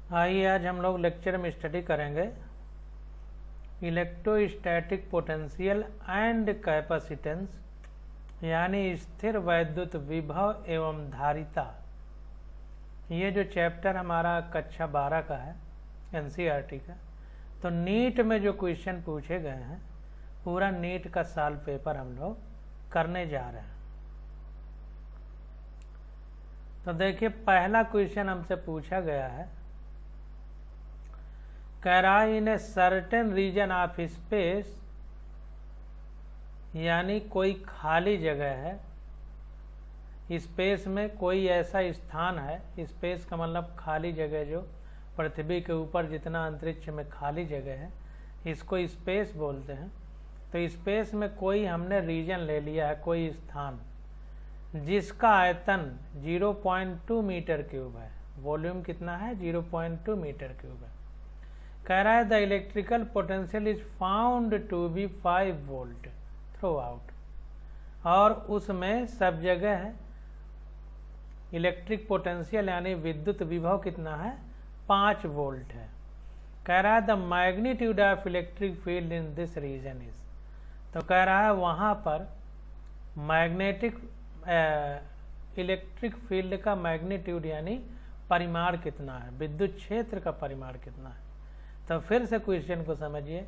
आइए आज हम लोग लेक्चर में स्टडी करेंगे इलेक्ट्रोस्टैटिक पोटेंशियल एंड कैपेसिटेंस, यानी स्थिर वैद्युत विभव एवं धारिता। ये जो चैप्टर हमारा कक्षा 12 का है एनसीईआरटी का, तो नीट में जो क्वेश्चन पूछे गए हैं पूरा नीट का साल पेपर हम लोग करने जा रहे हैं। तो देखिए पहला क्वेश्चन हमसे पूछा गया है, कह रहा है in a certain region of space, यानी कोई खाली जगह है, स्पेस में कोई ऐसा स्थान है, स्पेस का मतलब खाली जगह, जो पृथ्वी के ऊपर जितना अंतरिक्ष में खाली जगह है इसको स्पेस बोलते हैं। तो स्पेस में कोई हमने रीजन ले लिया है, कोई स्थान जिसका आयतन 0.2 मीटर क्यूब है, वॉल्यूम कितना है 0.2 मीटर क्यूब है। कह रहा है the electrical potential is found to be 5 volt throughout, और उसमें सब जगह है इलेक्ट्रिक पोटेंशियल यानी विद्युत विभव कितना है 5 वोल्ट है। कह रहा है the magnitude of electric field in this region is, तो कह रहा है वहाँ पर मैग्नेटिक इलेक्ट्रिक फील्ड का मैग्नीट्यूड यानी परिमाण कितना है, विद्युत क्षेत्र का परिमाण कितना है। तो फिर से क्वेश्चन को समझिए,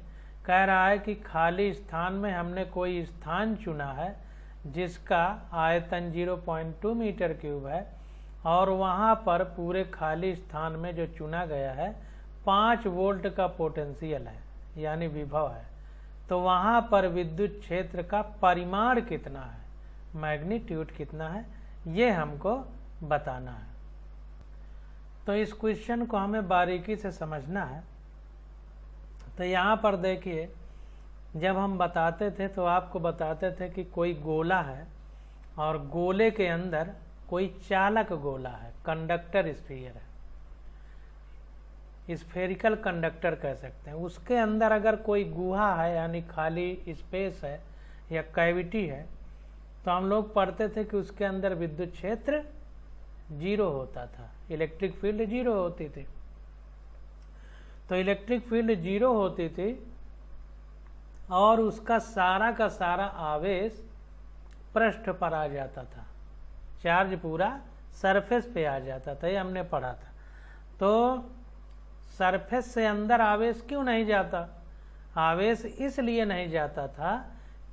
कह रहा है कि खाली स्थान में हमने कोई स्थान चुना है जिसका आयतन 0.2 मीटर क्यूब है, और वहाँ पर पूरे खाली स्थान में जो चुना गया है 5 वोल्ट का पोटेंशियल है यानी विभव है। तो वहाँ पर विद्युत क्षेत्र का परिमाण कितना है, मैग्नीट्यूड कितना है, ये हमको बताना है। तो इस क्वेश्चन को हमें बारीकी से समझना है। तो यहाँ पर देखिए जब हम बताते थे तो आपको बताते थे कि कोई गोला है और गोले के अंदर कोई चालक गोला है, कंडक्टर स्फीयर है, स्फेरिकल कंडक्टर कह सकते हैं। उसके अंदर अगर कोई गुहा है यानी खाली स्पेस है या कैविटी है, तो हम लोग पढ़ते थे कि उसके अंदर विद्युत क्षेत्र 0 होता था, इलेक्ट्रिक फील्ड 0 होती थी। तो इलेक्ट्रिक फील्ड 0 होती थी और उसका सारा का सारा आवेश पृष्ठ पर आ जाता था, चार्ज पूरा सरफेस पे आ जाता था, ये हमने पढ़ा था। तो सरफेस से अंदर आवेश क्यों नहीं जाता, आवेश इसलिए नहीं जाता था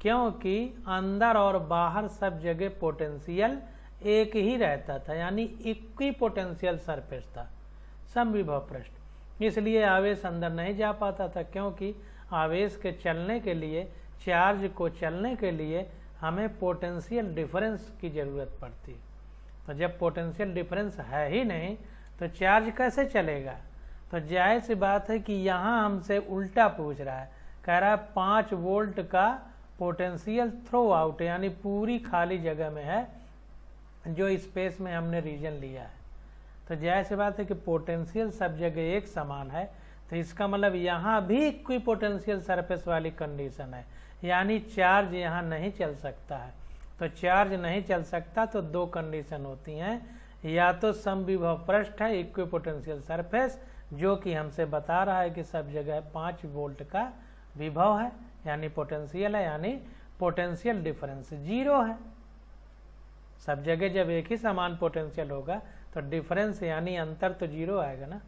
क्योंकि अंदर और बाहर सब जगह पोटेंशियल एक ही रहता था, यानी इक्वी पोटेंशियल सरफेस था, समविभव पृष्ठ, इसलिए आवेश अंदर नहीं जा पाता था। क्योंकि आवेश के चलने के लिए, चार्ज को चलने के लिए हमें पोटेंशियल डिफरेंस की ज़रूरत पड़ती है। तो जब पोटेंशियल डिफरेंस है ही नहीं तो चार्ज कैसे चलेगा। तो जाहिर सी बात है कि यहाँ हमसे उल्टा पूछ रहा है, कह रहा है 5 वोल्ट का पोटेंशियल थ्रू आउट, यानी पूरी खाली जगह में है जो स्पेस में हमने रीजन लिया है। तो जाहिर सी बात है कि पोटेंशियल सब जगह एक समान है, तो इसका मतलब यहाँ भी इक्वी पोटेंशियल सरफेस वाली कंडीशन है, यानी चार्ज यहाँ नहीं चल सकता है। तो चार्ज नहीं चल सकता तो 2 कंडीशन होती हैं, या तो समविभव पृष्ठ है इक्वी पोटेंशियल सरफेस, जो कि हमसे बता रहा है कि सब जगह 5 वोल्ट का विभव है यानी पोटेंशियल है, यानी पोटेंशियल डिफरेंस 0 है। सब जगह जब एक ही समान पोटेंशियल होगा तो डिफरेंस यानी अंतर तो 0 आएगा ना।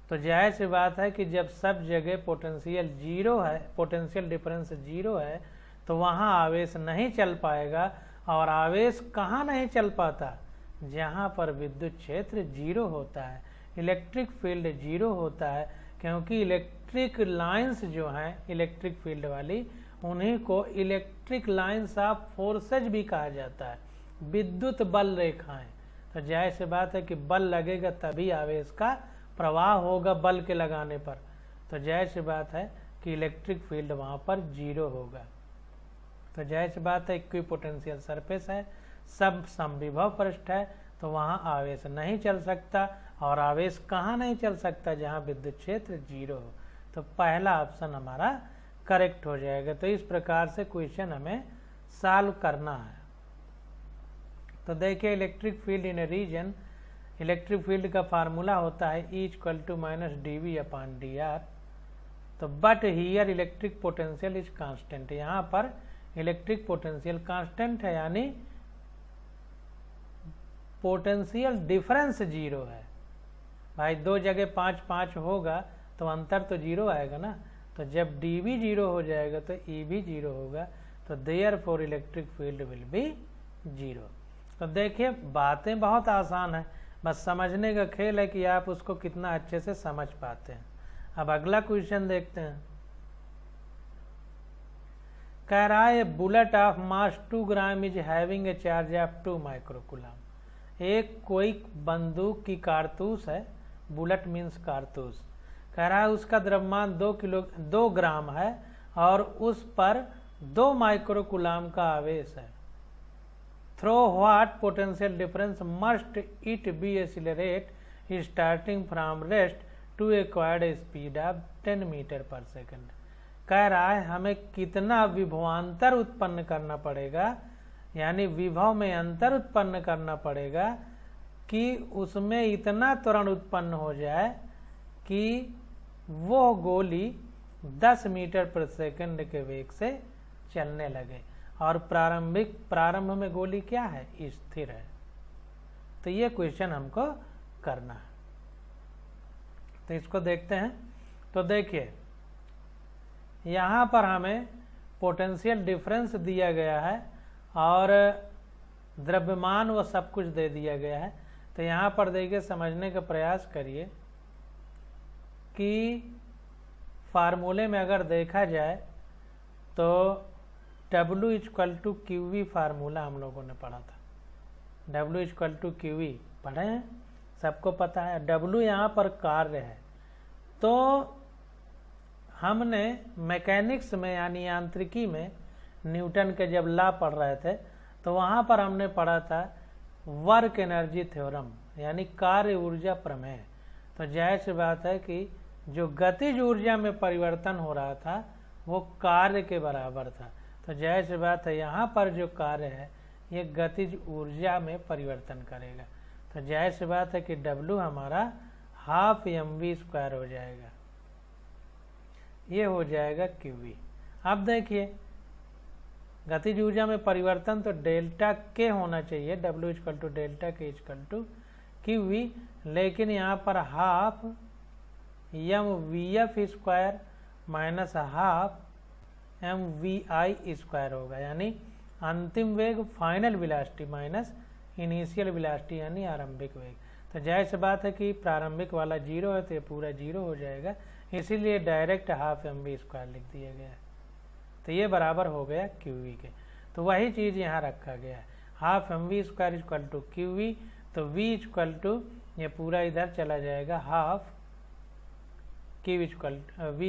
तो जाहिर सी बात है कि जब सब जगह पोटेंशियल 0 है, पोटेंशियल डिफरेंस 0 है, तो वहाँ आवेश नहीं चल पाएगा। और आवेश कहाँ नहीं चल पाता, जहाँ पर विद्युत क्षेत्र 0 होता है, इलेक्ट्रिक फील्ड 0 होता है। क्योंकि इलेक्ट्रिक लाइंस जो हैं इलेक्ट्रिक फील्ड वाली, उन्हीं को इलेक्ट्रिक लाइंस ऑफ फोर्सेज भी कहा जाता है, विद्युत बल रेखाएं। तो जाहिर सी बात है कि बल लगेगा तभी आवेश का प्रवाह होगा, बल के लगाने पर। तो जाहिर सी बात है कि इलेक्ट्रिक फील्ड वहाँ पर 0 होगा। तो जाहिर सी बात है इक्वी पोटेंशियल सरफेस है, सब समविभव पृष्ठ है, तो वहाँ आवेश नहीं चल सकता। और आवेश कहाँ नहीं चल सकता, जहाँ विद्युत क्षेत्र 0 हो। तो पहला ऑप्शन हमारा करेक्ट हो जाएगा। तो इस प्रकार से क्वेश्चन हमें सॉल्व करना है। तो देखिए electric field in a region electric field का फार्मूला होता है E = dV/dr। तो but here electric potential is constant, यहाँ पर इलेक्ट्रिक पोटेंशियल कांस्टेंट है, यानी पोटेंशियल डिफरेंस 0 है। भाई दो जगह 5 5 होगा तो अंतर तो 0 आएगा ना, तो जब dV 0 हो जाएगा तो E भी 0 होगा, तो therefore electric field will be 0। तो देखिए बातें बहुत आसान है, बस समझने का खेल है कि आप उसको कितना अच्छे से समझ पाते हैं। अब अगला क्वेश्चन देखते हैं। कह रहा है bullet of mass 2 gram is having a charge of 2 microcoulomb. एक कोई बंदूक की कारतूस है, बुलेट मीन्स कारतूस। कह रहा है उसका द्रव्यमान 2 ग्राम है और उस पर 2 माइक्रोकूलम का आवेश है। Through what potential difference must it be accelerate starting from rest to acquired speed of 10 metre per second. कह रहा है हमें कितना विभवांतर उत्पन्न करना पड़ेगा, यानी विभव में अंतर उत्पन्न करना पड़ेगा कि उसमें इतना त्वरण उत्पन्न हो जाए कि वो गोली 10 मीटर पर सेकंड के वेग से चलने लगे, और प्रारंभ में गोली क्या है, स्थिर है। तो ये क्वेश्चन हमको करना है, तो इसको देखते हैं। तो देखिए यहाँ पर हमें पोटेंशियल डिफरेंस दिया गया है और द्रव्यमान वो सब कुछ दे दिया गया है। तो यहाँ पर देखिए समझने का प्रयास करिए कि फार्मूले में अगर देखा जाए तो W = QV फार्मूला हम लोगों ने पढ़ा था। W = QV पढ़े हैं, सबको पता है। W यहाँ पर कार्य है, तो हमने मैकेनिक्स में यानी यांत्रिकी में न्यूटन के जब लॉ पढ़ रहे थे तो वहाँ पर हमने पढ़ा था वर्क एनर्जी थ्योरम, यानी कार्य ऊर्जा प्रमेय। तो जाहिर सी बात है कि जो गतिज ऊर्जा में परिवर्तन हो रहा था वो कार्य के बराबर था। तो जाहिर सी बात है यहाँ पर जो कार्य है ये गतिज ऊर्जा में परिवर्तन करेगा। तो जाहिर सी बात है कि W हमारा 12 mv² हो जाएगा, ये हो जाएगा QV। अब देखिए गतिज ऊर्जा में परिवर्तन तो डेल्टा के होना चाहिए, W = डेल्टा के = QV, लेकिन यहाँ पर 12 mvf² माइनस 12 mvi² होगा, यानी अंतिम वेग final velocity minus initial velocity यानी आरंभिक वेग। तो जाहिर सी बात है कि प्रारंभिक वाला 0 है तो ये पूरा 0 हो जाएगा, इसीलिए डायरेक्ट 12 mv² लिख दिया गया है। तो ये बराबर हो गया QV के। तो वही चीज़ यहाँ रखा गया है, 12 mv² = QV। तो V ये पूरा इधर चला जाएगा 12 V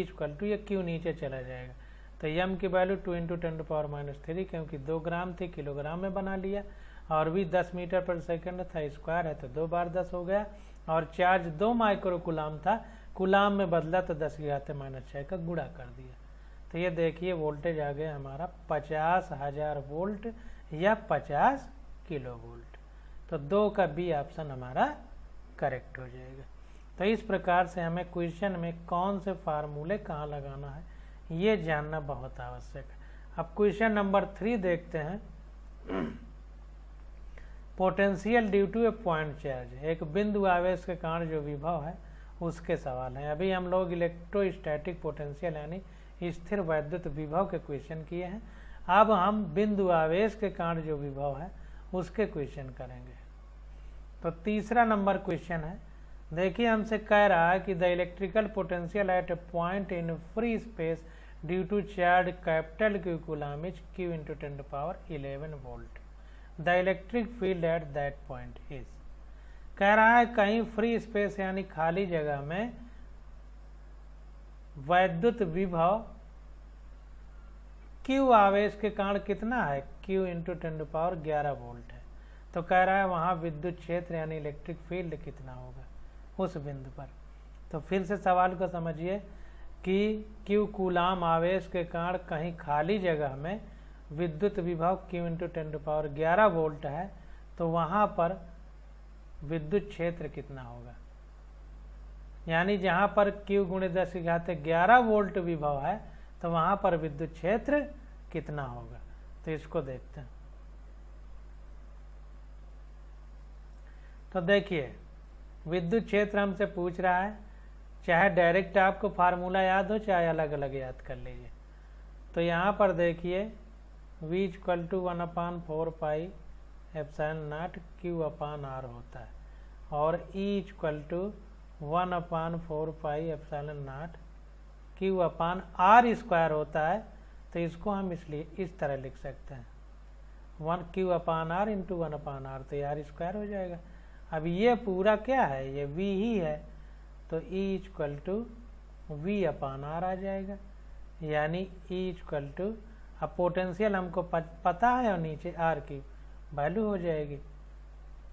ये Q नीचे चला जाएगा। तो m की वैल्यू 2 × 10⁻³ क्योंकि 2 ग्राम थी किलोग्राम में बना लिया, और V 10 मीटर पर सेकंड था, स्क्वायर है तो 2 बार 10 हो गया, और चार्ज 2 माइक्रोकूलम था, कूलाम में बदला तो 10⁻⁶ का गुणा कर दिया। तो ये देखिए वोल्टेज आ गया हमारा 50,000 वोल्ट या 50 किलो वोल्ट। तो 2 का B ऑप्शन हमारा करेक्ट हो जाएगा। तो इस प्रकार से हमें क्वेश्चन में कौन से फार्मूले कहाँ लगाना है ये जानना बहुत आवश्यक है। अब क्वेश्चन नंबर 3 देखते हैं। Potential due to a point charge, एक बिंदु आवेश के कारण जो विभव है उसके सवाल हैं। अभी हम लोग इलेक्ट्रोस्टैटिक पोटेंशियल यानी स्थिर वैद्युत विभव के क्वेश्चन किए हैं, अब हम बिंदु आवेश के कारण जो विभव है उसके क्वेश्चन करेंगे। तो तीसरा नंबर क्वेश्चन है, देखिए हमसे कह रहा है कि the electrical potential at a point in free space due to charge capital Q coulomb is Q × 10⁻11 volt. The electric field at that point is. कह रहा है कहीं फ्री स्पेस यानी खाली जगह में वैद्युत विभव Q आवेश के कारण कितना है, Q × 10⁻11 वोल्ट है। तो कह रहा है वहाँ विद्युत क्षेत्र यानी इलेक्ट्रिक फील्ड कितना होगा उस बिंदु पर। तो फिर से सवाल को समझिए कि Q कूलाम आवेश के कारण कहीं खाली जगह में विद्युत विभव Q × 10⁻11 वोल्ट है, तो वहाँ पर विद्युत क्षेत्र कितना होगा, यानी जहां पर Q गुणे 10⁻11 वोल्ट विभव है तो वहां पर विद्युत क्षेत्र कितना होगा। तो इसको देखते हैं। तो देखिए विद्युत क्षेत्र हमसे पूछ रहा है, चाहे डायरेक्ट आपको फार्मूला याद हो चाहे अलग अलग याद कर लीजिए। तो यहाँ पर देखिए V = 1/4πε0 Q/R होता है और E = 1/4πε0 Q/R² होता है। तो इसको हम इसलिए इस तरह लिख सकते हैं 1 Q/R × 1/R, तो R² हो जाएगा। अब ये पूरा क्या है, ये V ही है, तो E = V/R आ जाएगा, यानी E = अब पोटेंशियल हमको पता है और नीचे R की वैल्यू हो जाएगी।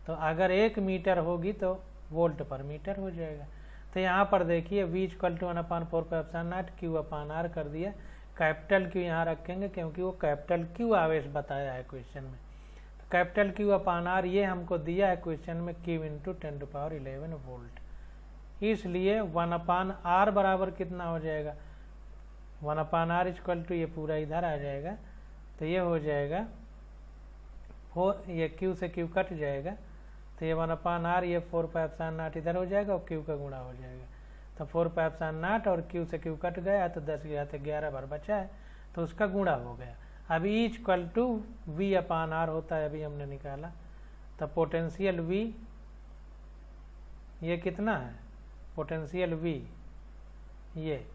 तो अगर 1 मीटर होगी तो वोल्ट पर मीटर हो जाएगा। तो यहाँ पर देखिए V = 1/4πε0 Q/R कर दिया। कैपिटल Q यहाँ रखेंगे क्योंकि वो कैपिटल Q आवेश बताया है क्वेश्चन में। तो कैपिटल Q/R ये हमको दिया है क्वेश्चन में Q × 10⁻11 वोल्ट, इसलिए 1/R बराबर कितना हो जाएगा, 1/R = ये पूरा इधर आ जाएगा। तो ये हो जाएगा 4, ये Q से Q कट जाएगा, तो ये 1/R ये 4πε0 इधर हो जाएगा और Q का गुणा हो जाएगा। तो 4πε0 और Q से Q कट गया तो 10⁻11 बार बचा है, तो उसका गुणा हो गया। अब E = V/R होता है, अभी हमने निकाला। तो पोटेंशियल V ये कितना है, पोटेंशियल V ये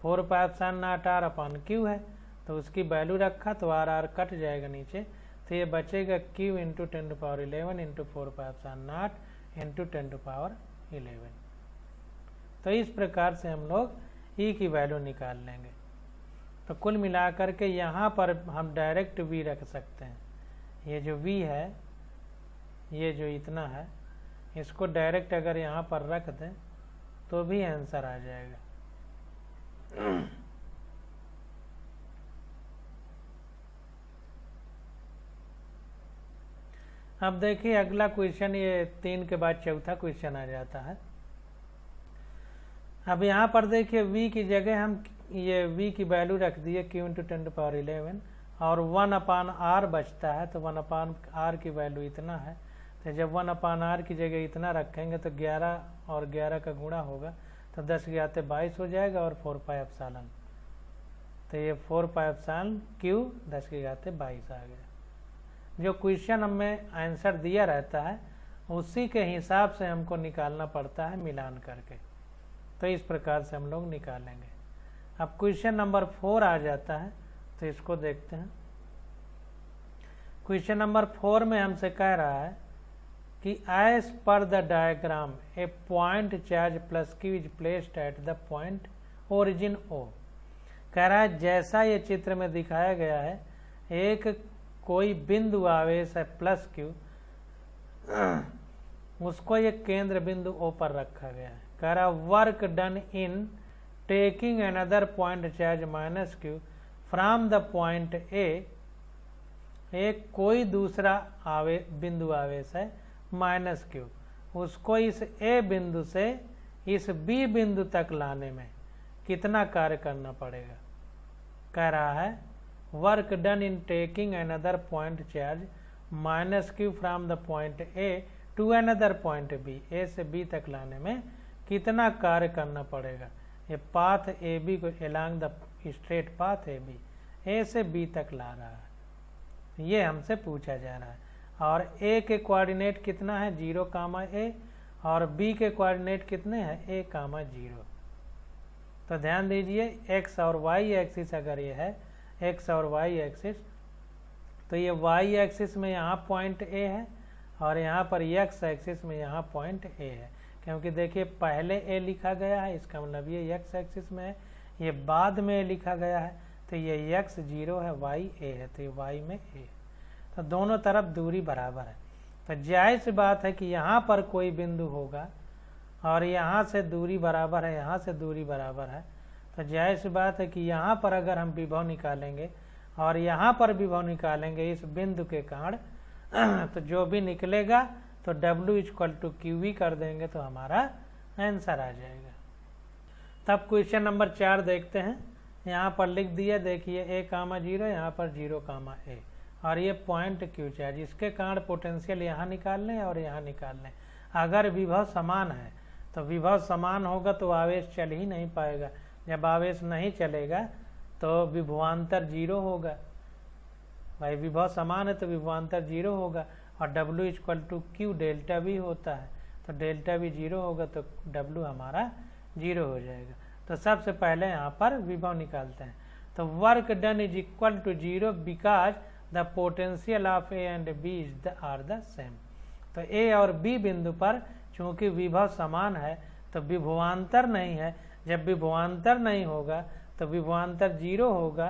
4πε0 R/Q है, तो उसकी वैल्यू रखा तो R कट जाएगा नीचे, तो ये बचेगा Q × 10⁻11 × 4πε0 × 10⁻11। तो इस प्रकार से हम लोग E की वैल्यू निकाल लेंगे। तो कुल मिलाकर के यहाँ पर हम डायरेक्ट V रख सकते हैं। ये जो V है, ये जो इतना है, इसको डायरेक्ट अगर यहाँ पर रख दें तो भी आंसर आ जाएगा। अब देखिए अगला क्वेश्चन, ये 3 के बाद चौथा क्वेश्चन आ जाता है। अब यहाँ पर देखिए V की जगह हम ये V की वैल्यू रख दिए Q × 10⁻11 और 1/R बचता है, तो 1/R की वैल्यू इतना है। तो जब 1/R की जगह इतना रखेंगे तो 11 और 11 का गुणा होगा तो 10⁻22 हो जाएगा और 4πε, तो ये 4πε Q 10⁻22 आ गया। जो क्वेश्चन हमें आंसर दिया रहता है उसी के हिसाब से हमको निकालना पड़ता है मिलान करके। तो इस प्रकार से हम लोग निकालेंगे। अब क्वेश्चन नंबर 4 आ जाता है, तो इसको देखते हैं। क्वेश्चन नंबर 4 में हमसे कह रहा है कि as per the diagram a point charge plus Q is placed at the point origin O। कह रहा है जैसा ये चित्र में दिखाया गया है, एक कोई बिंदु आवेश है प्लस Q, उसको एक केंद्र बिंदु O पर रखा गया है। कह रहा work done in taking another point charge minus Q from the point A। एक कोई दूसरा बिंदु आवेश है माइनस Q, उसको इस A बिंदु से इस B बिंदु तक लाने में कितना कार्य करना पड़ेगा। कह रहा है work done in taking another point charge minus Q from the point A to another point B। A से B तक लाने में कितना कार्य करना पड़ेगा। ये पाथ AB को along the straight path AB A से B तक ला रहा है, ये हमसे पूछा जा रहा है। और A के कोऑर्डिनेट कितना है 0, A और B के कोऑर्डिनेट कितने हैं A, 0। तो ध्यान दीजिए x और y एक्सिस अगर ये है x और y एक्सिस, तो ये y एक्सिस में यहाँ पॉइंट A है और यहाँ पर x एक्सिस में यहाँ पॉइंट A है। क्योंकि देखिए पहले A लिखा गया है, इसका मतलब ये x एक्सिस में है, ये बाद में लिखा गया है, तो ये x 0 है, y A है, तो ये y में A। तो दोनों तरफ दूरी बराबर है। तो जायज़ सी बात है कि यहाँ पर कोई बिंदु होगा और यहाँ से दूरी बराबर है, यहाँ से दूरी बराबर है, तो जायज़ सी बात है कि यहाँ पर अगर हम विभव निकालेंगे और यहाँ पर विभव निकालेंगे इस बिंदु के कारण, तो जो भी निकलेगा तो W इक्वल टू QV कर देंगे तो हमारा आंसर आ जाएगा। तब क्वेश्चन नंबर 4 देखते हैं। यहाँ पर लिख दिया, देखिए A,0 यहाँ पर 0,A और ये पॉइंट Q चार्ज, इसके कारण पोटेंशियल यहाँ निकाल लें और यहाँ निकाल लें। अगर विभव समान है तो विभव समान होगा तो आवेश चल ही नहीं पाएगा। जब आवेश नहीं चलेगा तो विभवांतर 0 होगा। भाई विभव समान है तो विभवांतर 0 होगा और W equal to Q delta V होता है, तो डेल्टा V 0 होगा तो W हमारा 0 हो जाएगा। तो सबसे पहले यहाँ पर विभव निकालते हैं। तो work done is equal to 0 because the potential of A and B are the same. तो A और B बिंदु पर चूंकि विभव समान है तो विभवांतर नहीं है। जब विभवांतर नहीं होगा तो विभवांतर 0 होगा,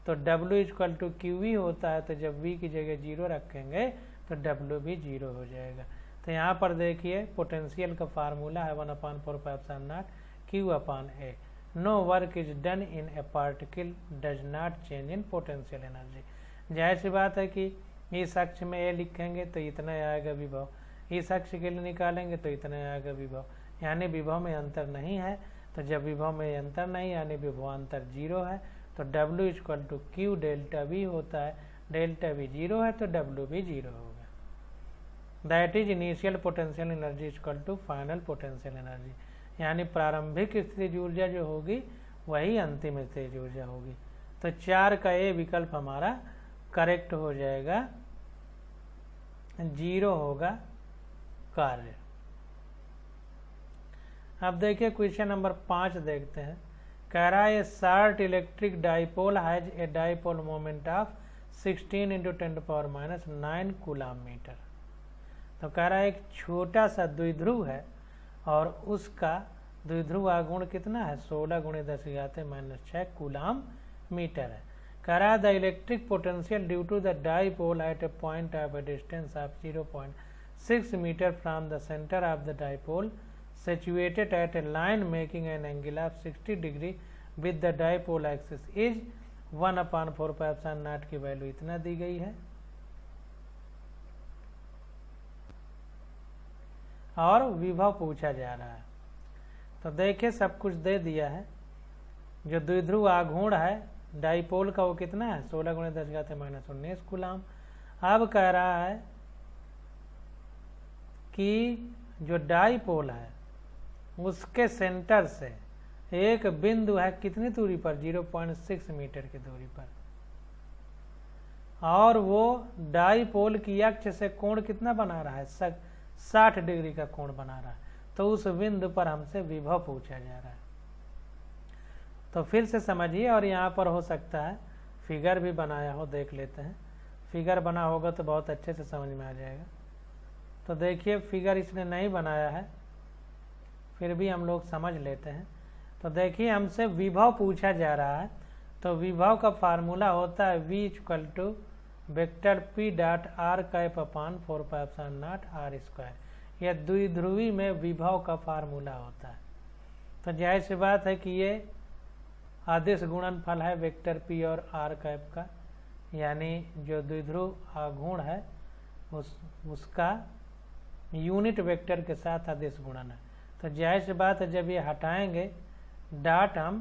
तो W इक्वल टू QV होता है। तो जब V की जगह 0 रखेंगे तो W भी 0 हो जाएगा। तो यहाँ पर देखिए पोटेंशियल का फार्मूला है 1/4πε0 Q/A। No work is done in a particle does not change in potential energy. जाहिर सी बात है कि इस अक्ष में A लिखेंगे तो इतना आएगा विभव, इस अक्ष के लिए निकालेंगे तो इतना आएगा विभव, यानी विभव में अंतर नहीं है। तो जब विभव में अंतर नहीं यानी विभवांतर 0 है तो W equal to Q delta V होता है। डेल्टा V 0 है तो W भी 0 होगा। That is initial potential energy equal to final potential energy, यानी प्रारंभिक स्थितिज ऊर्जा जो होगी वही अंतिम स्थितिज ऊर्जा होगी। तो 4 का A विकल्प हमारा करेक्ट हो जाएगा, 0 होगा कार्य। अब देखिए क्वेश्चन नंबर 5 देखते हैं। कह रहा है short electric dipole has a dipole moment of 16 × 10⁻⁹ coulomb metre. तो कह रहा है एक छोटा सा द्विध्रुव है और उसका द्विध्रुव आघूर्ण कितना है 16 × 10⁻⁶ कूलम मीटर है। कह रहा है the electric potential due to the dipole at a point of a distance of 0.6 metre from the centre of the dipole situated at a line making an angle of 60 degree with the dipole axis is 1/4πε0 की value इतना दी गई है और विभव पूछा जा रहा है। तो देखिए सब कुछ दे दिया है। जो द्विध्रुव आघूर्ण है डाइपोल का वो कितना है 16 × 10⁻⁹ कूलम। अब कह रहा है कि जो डाइपोल है उसके सेंटर से एक बिंदु है कितनी दूरी पर 0.6 मीटर की दूरी पर, और वो डाइपोल की अक्ष से कोण कितना बना रहा है 60 डिग्री का कोण बना रहा है। तो उस बिंदु पर हमसे विभव पूछा जा रहा है। तो फिर से समझिए, और यहाँ पर हो सकता है फिगर भी बनाया हो, देख लेते हैं। फिगर बना होगा तो बहुत अच्छे से समझ में आ जाएगा। तो देखिए फिगर इसने नहीं बनाया है, फिर भी हम लोग समझ लेते हैं। तो देखिए हमसे विभव पूछा जा रहा है, तो विभव का फार्मूला होता है V equal to vector P dot R cap upon 4πε0 R²। यह द्विध्रुवी में विभव का फार्मूला होता है। तो जाहिर सी बात है कि ये आदिश गुणनफल है वेक्टर P और R कैप का, यानी जो द्विध्रुव आघूर्ण है उसका यूनिट वेक्टर के साथ आदिश गुणन है। तो जाहिर सी बात है जब ये हटाएंगे डॉट हम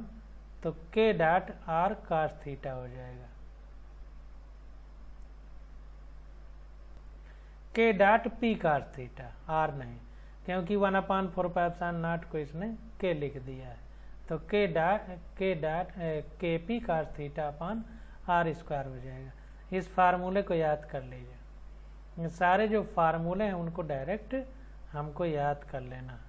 तो K dot R cos theta हो जाएगा। K dot P cos theta, R नहीं, क्योंकि 1/4πε0 को इसने K लिख दिया है। तो K dot KP cos theta upon R² हो जाएगा। इस फार्मूले को याद कर लीजिए। ये सारे जो फार्मूले हैं उनको डायरेक्ट हमको याद कर लेना है।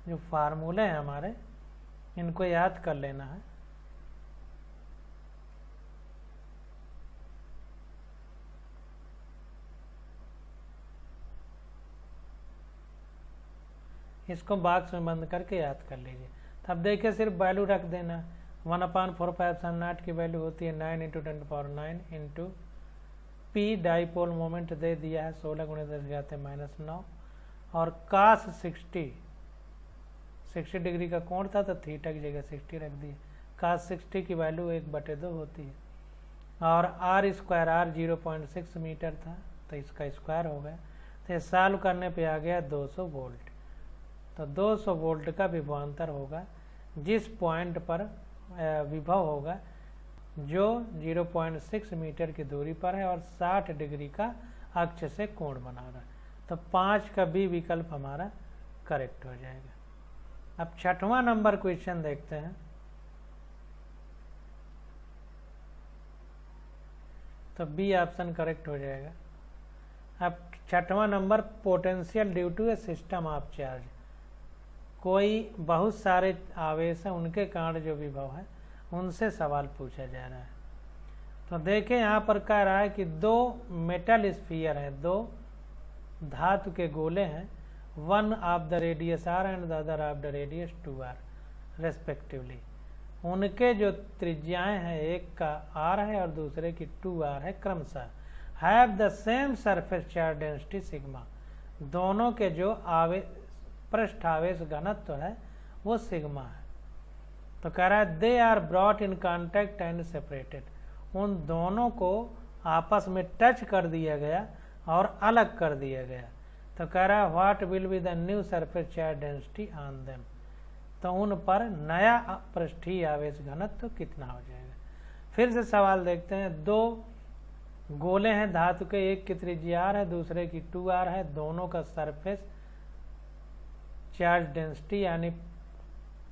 जो फार्मूले हैं हमारे इनको याद कर लेना है। इसको बॉक्स में बंद करके याद कर लीजिए। तब देखिए सिर्फ वैल्यू रख देना। 1/4πε0 की वैल्यू होती है 9 × 10⁻9 इंटू P डाइपोल मोमेंट दे दिया है 16 × 10⁻9 और cos 60 डिग्री का कोण था तो थीटा की जगह 60 रख दिए। cos 60 की वैल्यू 1/2 होती है। और आर स्क्वायर आर 0.6 मीटर था तो इसका स्क्वायर हो गया। तो ये सॉल्व करने पे आ गया 200 वोल्ट। तो 200 वोल्ट का विभवांतर होगा जिस पॉइंट पर विभव होगा जो 0.6 मीटर की दूरी पर है और 60 डिग्री का अक्ष से कोण बना रहा है। तो 5 का बी विकल्प हमारा करेक्ट हो जाएगा। अब 6वां नंबर क्वेश्चन देखते हैं। तो बी ऑप्शन करेक्ट हो जाएगा। अब 6वां number potential due to a system of charge. कोई बहुत सारे आवेश हैं उनके कारण जो विभव है उनसे सवाल पूछा जा रहा है। तो देखिए यहाँ पर कह रहा है कि 2 मेटल स्फीयर हैं, 2 धातु के गोले हैं, one of the radius R and the other of the radius 2r respectively. उनके जो त्रिज्याएं हैं, एक का r है और दूसरे की 2r है क्रमशः। Have the same surface charge density sigma. दोनों के जो पृष्ठ आवेश घनत्व है वो सिग्मा है। तो कह रहा है they are brought in contact and separated. उन दोनों को आपस में टच कर दिया गया और अलग कर दिया गया। तो कह रहा है what will be the new surface charge density on them. तो उन पर नया पृष्ठीय आवेश घनत्व कितना हो जाएगा। फिर से सवाल देखते हैं। 2 गोले हैं धातु के, एक की त्रिज्या r है दूसरे की 2r है। दोनों का सरफेस चार्ज डेंसिटी यानी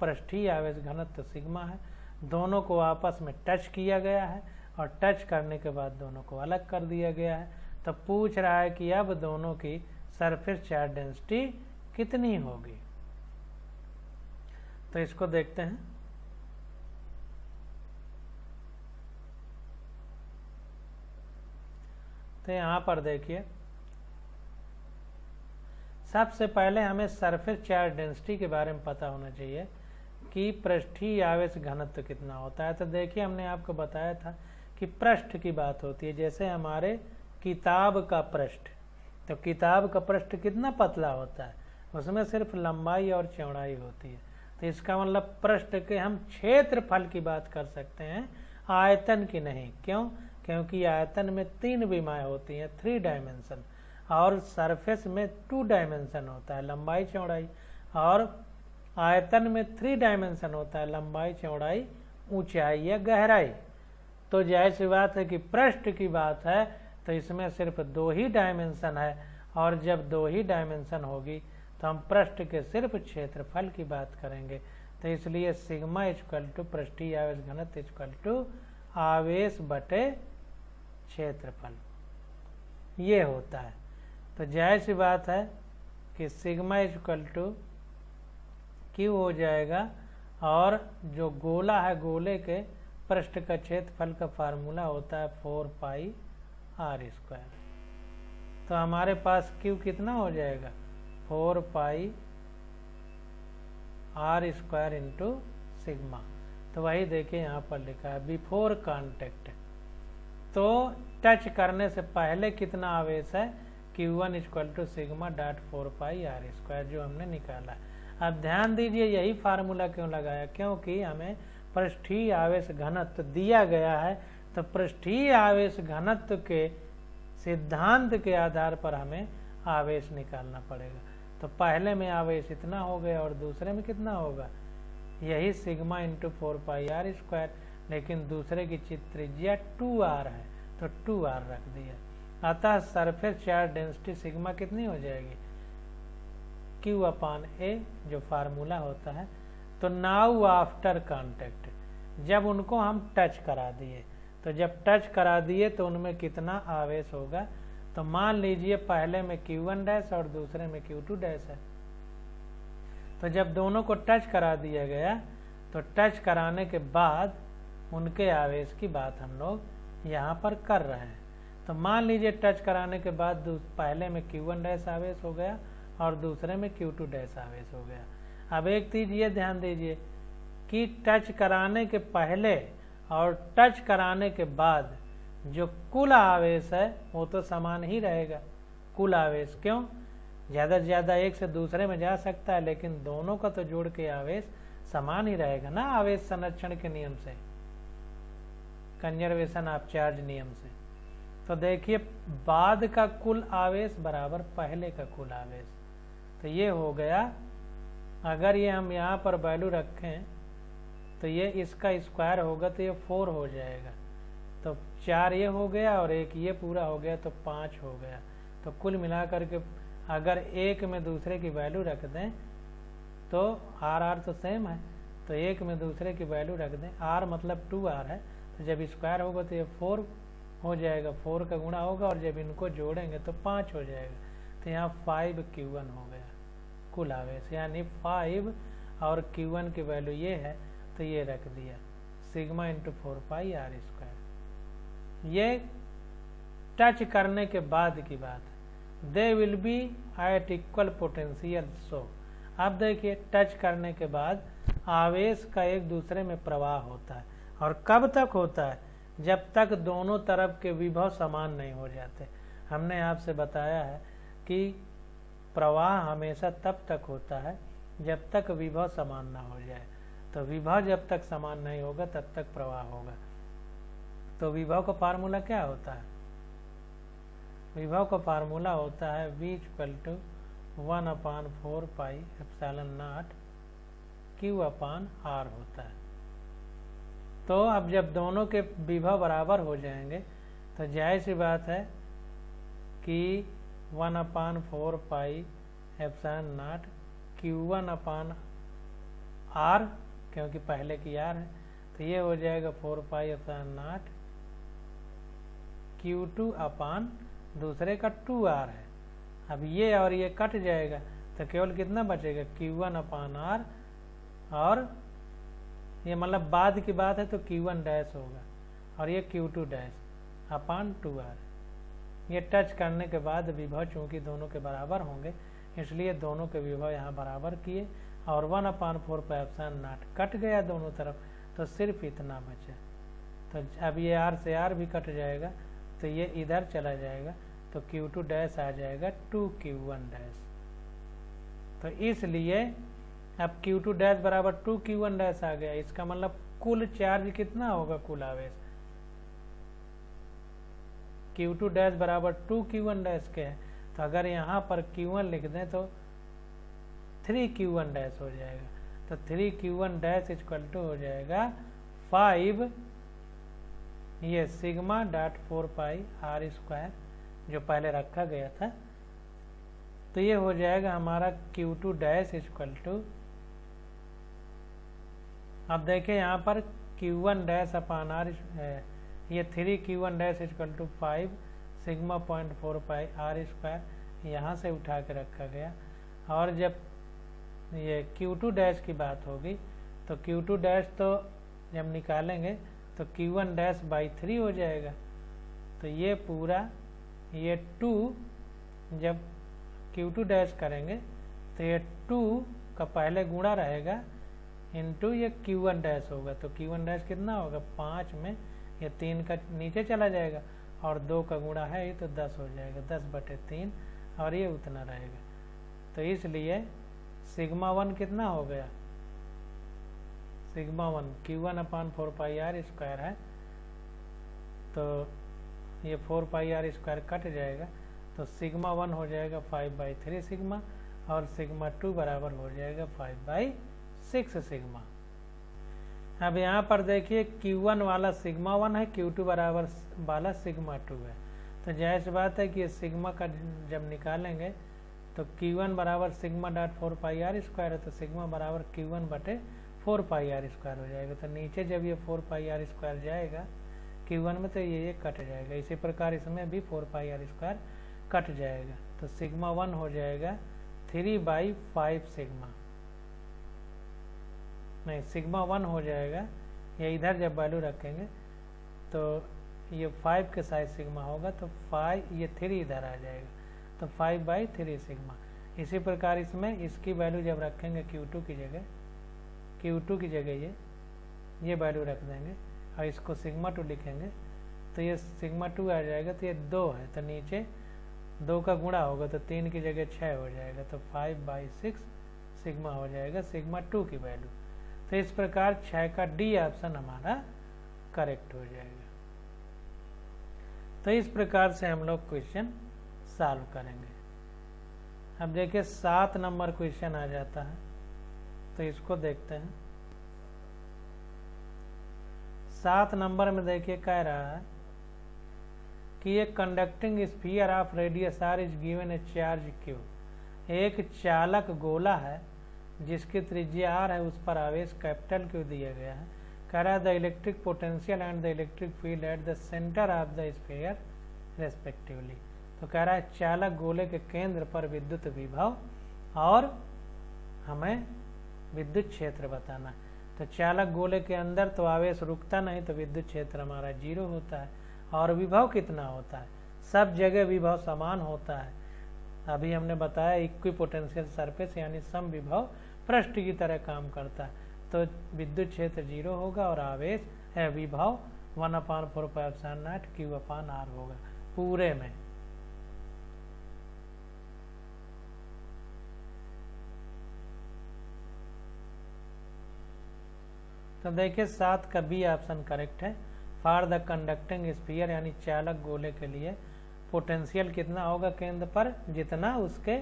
पृष्ठीय आवेश घनत्व सिग्मा है। दोनों को आपस में टच किया गया है और टच करने के बाद दोनों को अलग कर दिया गया है। तो पूछ रहा है कि अब दोनों की सरफेस चार्ज डेंसिटी कितनी होगी। तो इसको देखते हैं। तो यहाँ पर देखिए सबसे पहले हमें सरफेस चार्ज डेंसिटी के बारे में पता होना चाहिए कि पृष्ठीय आवेश घनत्व कितना होता है। तो देखिए हमने आपको बताया था कि पृष्ठ की बात होती है। जैसे हमारे किताब का पृष्ठ, तो किताब का पृष्ठ कितना पतला होता है, उसमें सिर्फ लंबाई और चौड़ाई होती है। तो इसका मतलब पृष्ठ के हम क्षेत्रफल की बात कर सकते हैं, आयतन की नहीं। क्यों? क्योंकि आयतन में 3 विमाएं होती हैं, 3 डायमेंशन, और सरफेस में 2 डायमेंशन होता है, लंबाई चौड़ाई, और आयतन में 3 डायमेंशन होता है, लंबाई चौड़ाई ऊंचाई या गहराई। तो जाहिर सी बात है कि पृष्ठ की बात है तो इसमें सिर्फ 2 ही डायमेंशन है, और जब 2 ही डायमेंशन होगी तो हम पृष्ठ के सिर्फ क्षेत्रफल की बात करेंगे। तो इसलिए सिग्मा इक्वल टू पृष्ठीय आवेश घनत्व इक्वल टू आवेश बटे क्षेत्रफल, ये होता है। तो जाहिर सी बात है कि सिग्मा इक्वल टू क्यू हो जाएगा, और जो गोला है गोले के पृष्ठ का क्षेत्रफल का फार्मूला होता है 4 पाई r स्क्वायर। तो हमारे पास क्यू कितना हो जाएगा 4 pi r square into sigma. तो वही देखिए यहाँ पर लिखा है बिफोर कॉन्टेक्ट। तो टच करने से पहले कितना आवेश है Q1 equal to sigma dot 4 pi r square जो हमने निकाला है। अब ध्यान दीजिए यही फार्मूला क्यों लगाया, क्योंकि हमें पृष्ठीय आवेश घनत्व दिया गया है। तो पृष्ठीय आवेश घनत्व के सिद्धांत के आधार पर हमें आवेश निकालना पड़ेगा। तो पहले में आवेश इतना हो गया और दूसरे में कितना होगा, यही sigma into 4 pi r square, लेकिन दूसरे की त्रिज्या 2r है तो 2r रख दिया। अतः सरफेस चार्ज डेंसिटी सिग्मा कितनी हो जाएगी Q अपान A जो फार्मूला होता है। तो नाउ आफ्टर कांटेक्ट, जब उनको हम टच करा दिए, तो जब टच करा दिए तो उनमें कितना आवेश होगा। तो मान लीजिए पहले में Q1 डैश और दूसरे में Q2 डैश है। तो जब दोनों को टच करा दिया गया तो टच कराने के बाद उनके आवेश की बात हम लोग यहाँ पर कर रहे हैं। तो मान लीजिए टच कराने के बाद पहले में Q1 डैश आवेश हो गया और दूसरे में Q2 डैश आवेश हो गया। अब एक चीज ये ध्यान दीजिए कि टच कराने के पहले और टच कराने के बाद जो कुल आवेश है वो तो समान ही रहेगा। कुल आवेश क्यों, ज़्यादा से ज़्यादा एक से दूसरे में जा सकता है, लेकिन दोनों का तो जोड़ के आवेश समान ही रहेगा ना, आवेश संरक्षण के नियम से। कंजर्वेशन ऑफ चार्ज नियम से। तो देखिए बाद का कुल आवेश बराबर पहले का कुल आवेश, तो ये हो गया। अगर ये हम यहाँ पर वैल्यू रखें तो ये इसका स्क्वायर होगा तो ये 4 हो जाएगा, तो 4 ये हो गया और एक ये पूरा हो गया तो 5 हो गया। तो कुल मिला करके अगर एक में दूसरे की वैल्यू रख दें तो आर तो सेम है, तो एक में दूसरे की वैल्यू रख दें, आर मतलब 2r है, तो जब स्क्वायर होगा तो ये 4 हो जाएगा, 4 का गुणा होगा और जब इनको जोड़ेंगे तो 5 हो जाएगा। तो यहाँ 5q1 हो गया कुल आवेश, यानी 5 और q1 की वैल्यू ये है तो ये रख दिया सिग्मा इंटू 4πr²। ये टच करने के बाद की बात है। They will be at equal potential. So अब देखिए टच करने के बाद आवेश का एक दूसरे में प्रवाह होता है, और कब तक होता है? जब तक दोनों तरफ के विभव समान नहीं हो जाते। हमने आपसे बताया है कि प्रवाह हमेशा तब तक होता है जब तक विभव समान ना हो जाए। तो विभव जब तक समान नहीं होगा तब तक प्रवाह होगा। तो विभव का फार्मूला क्या होता है? विभव का फार्मूला होता है V = 1/4πε0 Q/R होता है। तो अब जब दोनों के विभव बराबर हो जाएंगे तो जाहिर सी बात है कि 1/4πε0 Q1/R, क्योंकि पहले की R है, तो ये हो जाएगा 4πε0 Q2/ दूसरे का 2R है। अब ये और ये कट जाएगा तो केवल कितना बचेगा? Q1/R, और ये मतलब बाद की बात है तो Q1 डैश होगा और ये Q2 डैश अपान 2R। ये टच करने के बाद विभव चूंकि दोनों के बराबर होंगे इसलिए दोनों के विभव यहाँ बराबर किए, और 1/4πε0 कट गया दोनों तरफ, तो सिर्फ इतना बचा। तो अब ये R से R भी कट जाएगा तो ये इधर चला जाएगा तो Q2 डैश आ जाएगा 2Q1 डैश। तो इसलिए अब Q2 डैश बराबर 2Q1 डैश आ गया। इसका मतलब कुल चार्ज कितना होगा? कुल आवेश Q2 डैश बराबर 2Q1 डैश के है, तो अगर यहाँ पर Q1 लिख दें तो 3Q1 डैश हो जाएगा। तो 3Q1 डैश = हो जाएगा 5 ये σ.4πr² जो पहले रखा गया था। तो ये हो जाएगा हमारा Q2 डैश = अब देखिए यहाँ पर Q1 डैश अपान R है, ये 3Q1 डैश = 5 σ.4πr² यहाँ से उठा के रखा गया। और जब ये Q2 डैश की बात होगी तो Q2 डैश तो जब निकालेंगे तो Q1 डैश बाई 3 हो जाएगा। तो ये पूरा ये 2 जब Q2 डैश करेंगे तो ये 2 का पहले गुणा रहेगा इंटू ये Q1 डैश होगा। तो Q1 डैश कितना होगा? 5 में ये 3 का नीचे चला जाएगा और 2 का गुणा है ये तो 10 हो जाएगा, 10/3 और ये उतना रहेगा। तो इसलिए σ1 कितना हो गया? σ1 Q1/4πr² है, तो ये 4πr² कट जाएगा तो σ1 हो जाएगा 5/3 सिग्मा और σ2 बराबर हो जाएगा 5/6 सिग्मा। अब यहाँ पर देखिए Q1 वाला σ1 है, Q2 बराबर वाला σ2 है। तो जाहिर सी बात है कि ये सिग्मा का जब निकालेंगे तो Q1 बराबर σ.4πr² है, तो सिग्मा बराबर Q1/4πr² हो जाएगा। तो नीचे जब ये 4πr² जाएगा Q1 में तो ये कट जाएगा। इसी प्रकार इसमें भी 4πr² कट जाएगा। तो σ1 हो जाएगा 3/5 सिग्मा, नहीं σ1 हो जाएगा, ये इधर जब वैल्यू रखेंगे तो ये 5 के साइज सिग्मा होगा तो 5 ये 3 इधर आ जाएगा तो 5/3 सिग्मा। इसी प्रकार इसमें इसकी वैल्यू जब रखेंगे Q2 की जगह ये वैल्यू रख देंगे और इसको σ2 लिखेंगे तो ये σ2 आ जाएगा। तो ये 2 है तो नीचे 2 का गुणा होगा तो 3 की जगह 6 हो जाएगा तो 5/6 सिग्मा हो जाएगा σ2 की वैल्यू। तो इस प्रकार 6 का D ऑप्शन हमारा करेक्ट हो जाएगा। तो इस प्रकार से हम लोग क्वेश्चन सॉल्व करेंगे। अब देखिए 7 नंबर क्वेश्चन आ जाता है, तो इसको देखते हैं। 7 नंबर में देखिए कह रहा है कि एक conducting sphere of radius R is given a charge Q. एक चालक गोला है जिसकी त्रिज्या आर है, उस पर आवेश कैपिटल क्यू दिया गया है। कह रहा है the electric potential and the electric field eight the centre of the sphere respectively. तो कह रहा है चालक गोले के केंद्र पर विद्युत विभव और हमें विद्युत क्षेत्र बताना है। तो चालक गोले के अंदर तो आवेश रुकता नहीं, तो विद्युत क्षेत्र हमारा 0 होता है। और विभव कितना होता है? सब जगह विभव समान होता है। अभी हमने बताया इक्विपोटेंशियल सरफेस यानी सम विभव पृष्ठ की तरह काम करता है, तो विद्युत क्षेत्र 0 होगा और आवेश है विभव 1/4πε0 Q/R होगा पूरे में। तो देखिए 7 का बी ऑप्शन करेक्ट है। फॉर द कंडक्टिंग स्फीयर यानी चालक गोले के लिए पोटेंशियल कितना होगा केंद्र पर, जितना उसके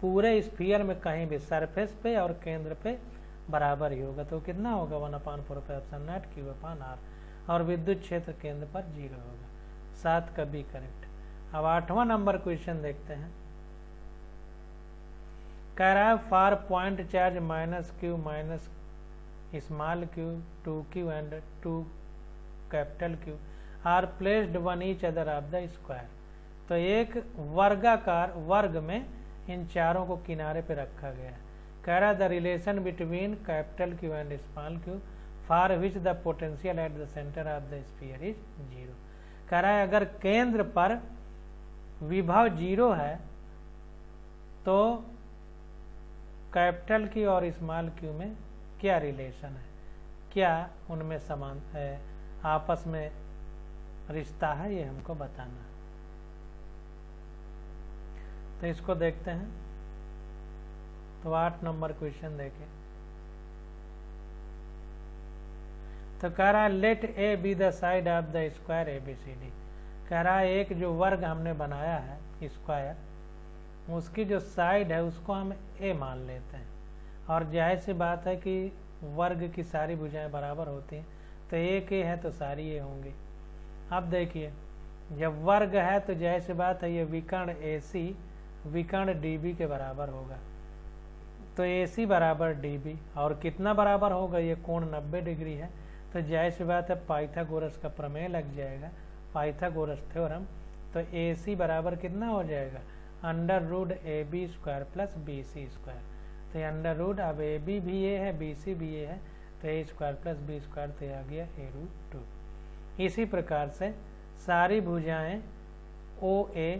पूरे स्फीयर में कहीं भी सरफेस पे और केंद्र पे बराबर ही होगा। तो कितना होगा 1/4πε0 Q/R। और विद्युत क्षेत्र केंद्र पर 0 होगा। 7 का बी करेक्ट। अब 8वां नंबर क्वेश्चन देखते हैं। कह रहा है four point charge -q minus small q 2q and 2 capital Q are placed one each other of the square. तो एक वर्गाकार वर्ग में इन चारों को किनारे पे रखा गया है। कह रहा the relation between capital Q and small q for which the potential at the centre of the sphere is 0। कह रहा है अगर केंद्र पर विभव 0 है तो कैपिटल Q और स्मॉल q में क्या रिलेशन है, क्या उनमें समान है, आपस में रिश्ता है, ये हमको बताना है। तो इसको देखते हैं। तो 8 नंबर क्वेश्चन देखें। तो कह रहा है let a be the side of the square ABCD। कह रहा है एक जो वर्ग हमने बनाया है स्क्वायर, उसकी जो साइड है उसको हम ए मान लेते हैं। और जाहिर सी बात है कि वर्ग की सारी भुजाएं बराबर होती हैं, तो एक ए है तो सारी ए होंगी। अब देखिए जब वर्ग है तो जाहिर सी बात है ये विकर्ण AC विकर्ण DB के बराबर होगा। तो AC बराबर DB और कितना बराबर होगा, ये कोण 90 डिग्री है, तो जाहिर सी बात है पाइथागोरस का प्रमेय लग जाएगा, पाइथागोरस थ्योरम। तो AC बराबर कितना हो जाएगा, √AB² + BC²। तो अंडर रूट अब AB भी ये है BC भी ये है, तो A² + B² तो आ गया A√2। इसी प्रकार से सारी भुजाएं OA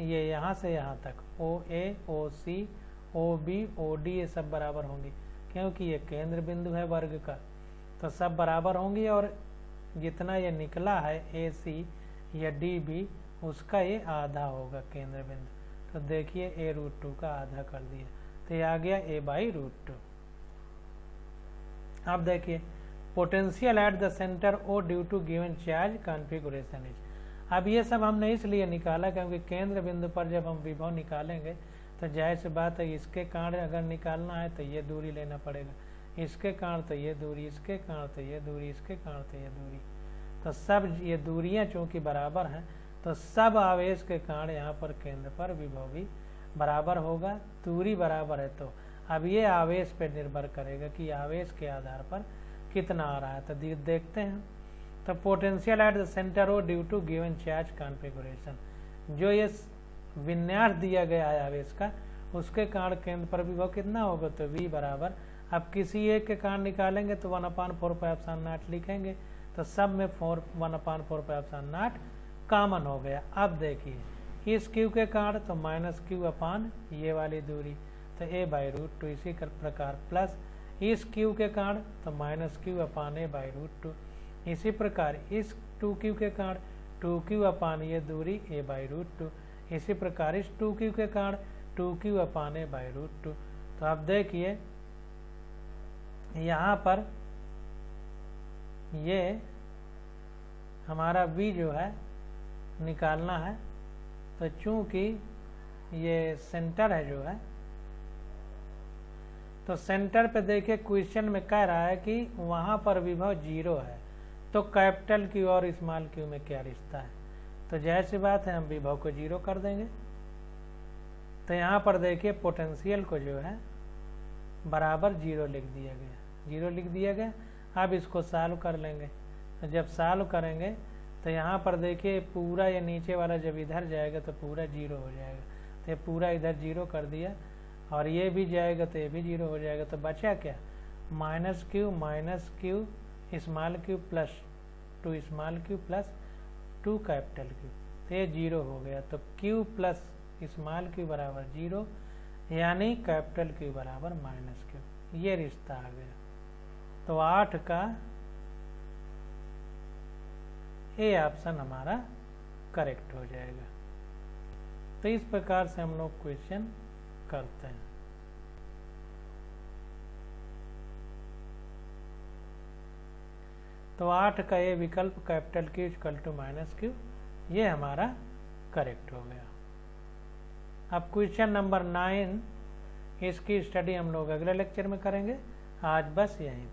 ये यहाँ से यहाँ तक OA OC OB OD ये सब बराबर होंगी, क्योंकि ये केंद्र बिंदु है वर्ग का, तो सब बराबर होंगी। और जितना ये निकला है AC या DB उसका ये आधा होगा केंद्र बिंदु। तो देखिए A√2 का आधा कर दिया, तो ये आ गया A/√2। अब देखिए potential at the centre O due to given charge configuration is. अब ये सब हमने इसलिए निकाला क्योंकि केंद्र बिंदु पर जब हम विभव निकालेंगे तो जाहिर सी बात है इसके कारण अगर निकालना है तो ये दूरी लेना पड़ेगा, इसके कारण तो ये दूरी, इसके कारण तो ये दूरी, इसके कारण तो ये दूरी। तो सब ये दूरियां चूंकि बराबर हैं तो सब आवेश के कारण यहाँ पर केंद्र पर विभव भी बराबर होगा। दूरी बराबर है तो अब ये आवेश पे निर्भर करेगा कि आवेश के आधार पर कितना आ रहा है। तो देखते हैं। तो potential at the centre O due to given charge configuration, जो ये विन्यास दिया गया है आवेश का उसके कारण केंद्र पर विभव कितना होगा, तो V बराबर, अब किसी एक के कारण निकालेंगे तो 1/4πε0 लिखेंगे, तो सब में 1/4πε0 कॉमन हो गया। अब देखिए इस Q के कारण तो -Q/ ये वाली दूरी, तो A/√2। इसी प्रकार प्लस इस Q के कारण तो -Q/ A/√2। इसी प्रकार इस 2Q के कारण 2Q/ ये दूरी A/√2। इसी प्रकार इस 2Q के कारण 2Q/ A/√2। तो अब देखिए यहाँ पर ये हमारा v जो है निकालना है। तो चूंकि ये सेंटर है जो है, तो सेंटर पे देखिए क्वेश्चन में कह रहा है कि वहाँ पर विभव 0 है, तो कैपिटल क्यू और स्मॉल क्यू में क्या रिश्ता है। तो जाहिर सी बात है हम विभव को 0 कर देंगे। तो यहाँ पर देखिए पोटेंशियल को जो है बराबर 0 लिख दिया गया, 0 लिख दिया गया। अब इसको सॉल्व कर लेंगे। तो जब सॉल्व करेंगे तो यहाँ पर देखिए पूरा ये नीचे वाला जब इधर जाएगा तो पूरा 0 हो जाएगा। तो ये पूरा इधर 0 कर दिया और ये भी जाएगा तो ये भी 0 हो जाएगा। तो बचा क्या, minus Q small Q plus 2 small Q plus 2 capital Q. तो ये 0 हो गया। तो क्यू प्लस स्मॉल क्यू बराबर 0, यानी कैपिटल क्यू बराबर माइनस क्यू। ये रिश्ता आ गया। तो 8 का ए ऑप्शन हमारा करेक्ट हो जाएगा। तो इस प्रकार से हम लोग क्वेश्चन करते हैं। तो 8 का ए विकल्प capital Q equal to minus Q, ये हमारा करेक्ट हो गया। अब क्वेश्चन नंबर 9, इसकी स्टडी हम लोग अगले लेक्चर में करेंगे। आज बस यहीं